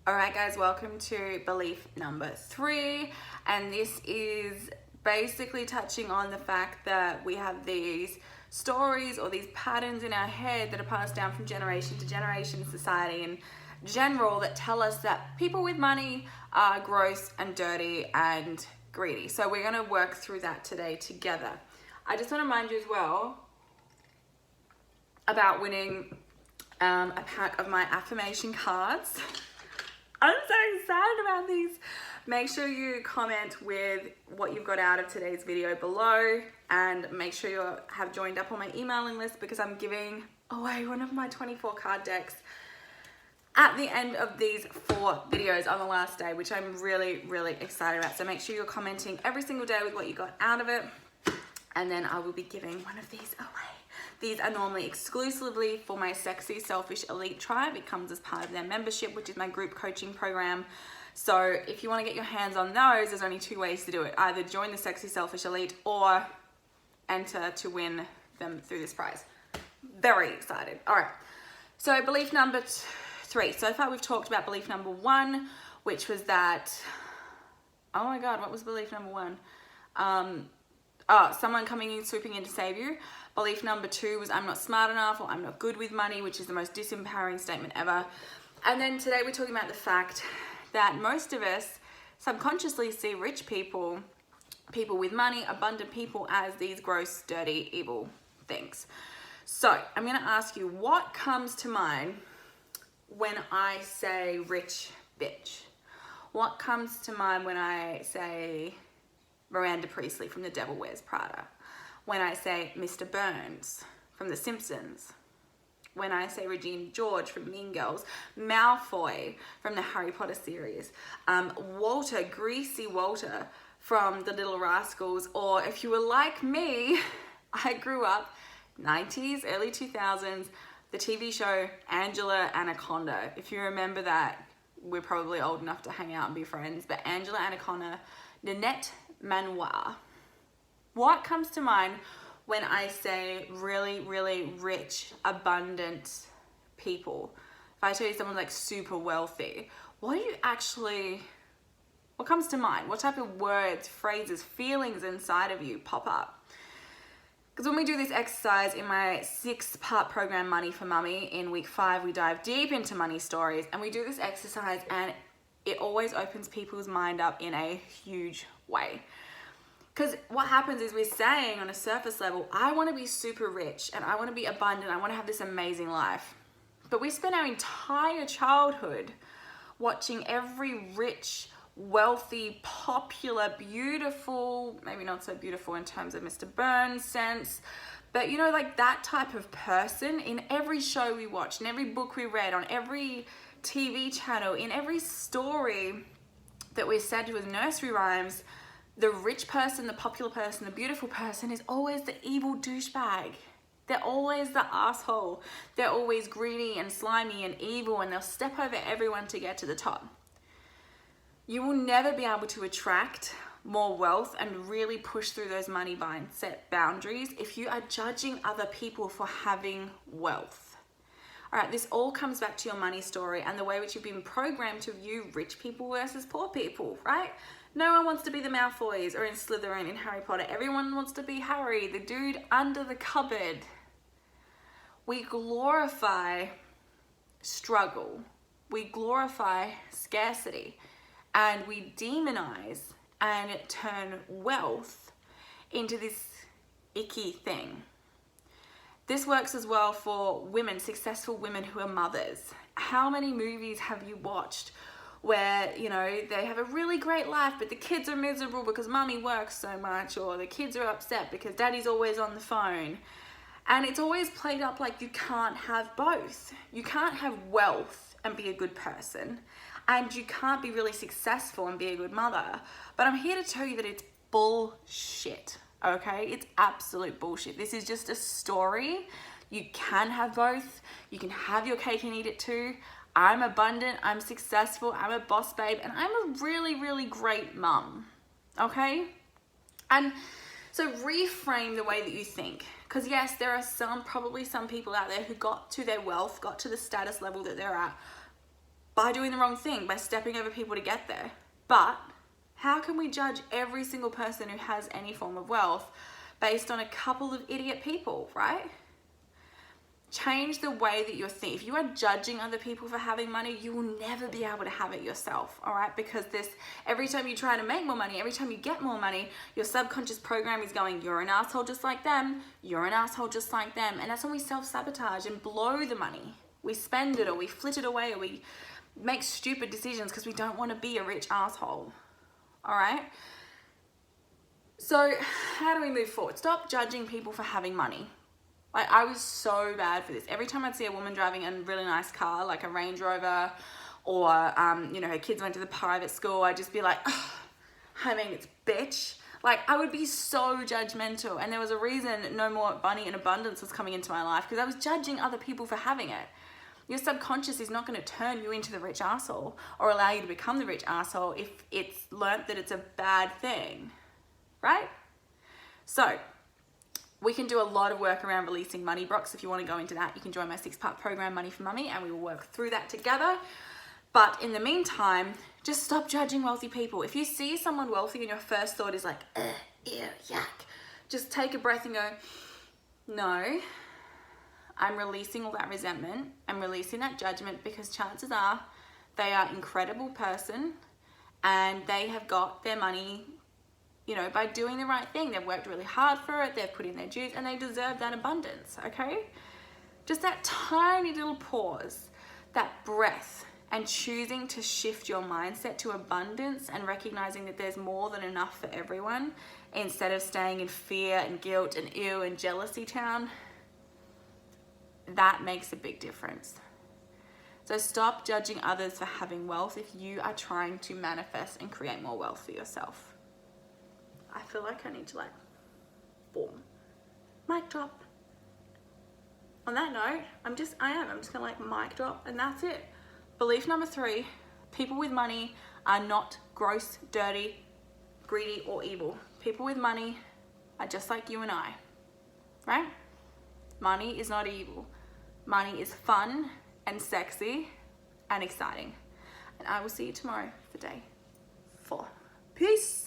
All right, guys, welcome to belief number 3. And this is basically touching on the fact that we have these stories or these patterns in our head that are passed down from generation to generation in society in general that tell us that people with money are gross and dirty and greedy. So we're going to work through that today together. I just want to remind you as well about winning a pack of my affirmation cards. I'm so excited about these. Make sure you comment with what you've got out of today's video below, and make sure you have joined up on my emailing list because I'm giving away one of my 24 card decks at the end of these 4 videos on the last day, which I'm really, really excited about. So make sure you're commenting every single day with what you got out of it, and then I will be giving one of these away. These are normally exclusively for my Sexy Selfish Elite Tribe. It comes as part of their membership, which is my group coaching program. So if you want to get your hands on those, there's only 2 ways to do it. Either join the Sexy Selfish Elite or enter to win them through this prize. Very excited. All right. So belief number 3. So far we've talked about belief number 1, which was that, oh my God, what was belief number 1? Someone coming in, swooping in to save you. Belief number 2 was I'm not smart enough, or I'm not good with money, which is the most disempowering statement ever. And then today we're talking about the fact that most of us subconsciously see rich people, people with money, abundant people as these gross, dirty, evil things. So I'm going to ask you, what comes to mind when I say rich bitch? What comes to mind when I say Miranda Priestley from The Devil Wears Prada? When I say Mr. Burns from The Simpsons? When I say Regina George from Mean Girls? Malfoy from the Harry Potter series? Walter, Greasy Walter from The Little Rascals? Or if you were like me, I grew up 90s, early 2000s, the TV show Angela Anaconda. If you remember that, we're probably old enough to hang out and be friends, but Angela Anaconda, Nanette Manoir. What comes to mind when I say really, really rich, abundant people? If I tell you someone's like super wealthy, what comes to mind? What type of words, phrases, feelings inside of you pop up? Because when we do this exercise in my 6-part program, Money for Mummy, in week 5, we dive deep into money stories, and we do this exercise, and it always opens people's mind up in a huge way. Because what happens is we're saying on a surface level, I want to be super rich and I want to be abundant. I want to have this amazing life. But we spend our entire childhood watching every rich, wealthy, popular, beautiful, maybe not so beautiful in terms of Mr. Burns' sense, but you know, like that type of person in every show we watched, in every book we read, on every TV channel, in every story that we're said to as nursery rhymes. The rich person, the popular person, the beautiful person is always the evil douchebag. They're always the asshole. They're always greedy and slimy and evil, and they'll step over everyone to get to the top. You will never be able to attract more wealth and really push through those money mindset boundaries if you are judging other people for having wealth. All right, this all comes back to your money story and the way which you've been programmed to view rich people versus poor people, right? No one wants to be the Malfoys or in Slytherin in Harry Potter. Everyone wants to be Harry, the dude under the cupboard. We glorify struggle. We glorify scarcity. And we demonize and turn wealth into this icky thing. This works as well for women, successful women who are mothers. How many movies have you watched where, you know, they have a really great life, but the kids are miserable because mommy works so much, or the kids are upset because daddy's always on the phone? And it's always played up like you can't have both. You can't have wealth and be a good person, and you can't be really successful and be a good mother. But I'm here to tell you that it's bullshit, okay? It's absolute bullshit. This is just a story. You can have both. You can have your cake and eat it too. I'm abundant, I'm successful, I'm a boss babe, and I'm a really, really great mum, okay? And so reframe the way that you think. Because yes, there are probably some people out there who got to their wealth, got to the status level that they're at by doing the wrong thing, by stepping over people to get there. But how can we judge every single person who has any form of wealth based on a couple of idiot people, right? Change the way that you're thinking. If you are judging other people for having money, you will never be able to have it yourself, all right? Because every time you try to make more money, every time you get more money, your subconscious program is going, you're an asshole just like them, you're an asshole just like them. And that's when we self-sabotage and blow the money. We spend it, or we flit it away, or we make stupid decisions because we don't want to be a rich asshole, all right? So how do we move forward? Stop judging people for having money. Like, I was so bad for this. Every time I'd see a woman driving a really nice car, like a Range Rover, or, her kids went to the private school, I'd just be like, oh, I mean, it's bitch. Like, I would be so judgmental. And there was a reason no more money in abundance was coming into my life, because I was judging other people for having it. Your subconscious is not going to turn you into the rich asshole or allow you to become the rich asshole if it's learnt that it's a bad thing, right? So we can do a lot of work around releasing money blocks. If you want to go into that, you can join my 6-part program, Money for Mummy, and we will work through that together. But in the meantime, just stop judging wealthy people. If you see someone wealthy and your first thought is like, ew, yuck, just take a breath and go, no, I'm releasing all that resentment. I'm releasing that judgment, because chances are they are an incredible person and they have got their money, by doing the right thing. They've worked really hard for it. They've put in their dues and they deserve that abundance, okay? Just that tiny little pause, that breath, and choosing to shift your mindset to abundance and recognizing that there's more than enough for everyone, instead of staying in fear and guilt and ew and jealousy town, that makes a big difference. So stop judging others for having wealth if you are trying to manifest and create more wealth for yourself. I feel like I need to boom, mic drop. On that note, I'm just gonna mic drop, and that's it. Belief number 3, people with money are not gross, dirty, greedy, or evil. People with money are just like you and I, right? Money is not evil. Money is fun and sexy and exciting. And I will see you tomorrow for day 4. Peace.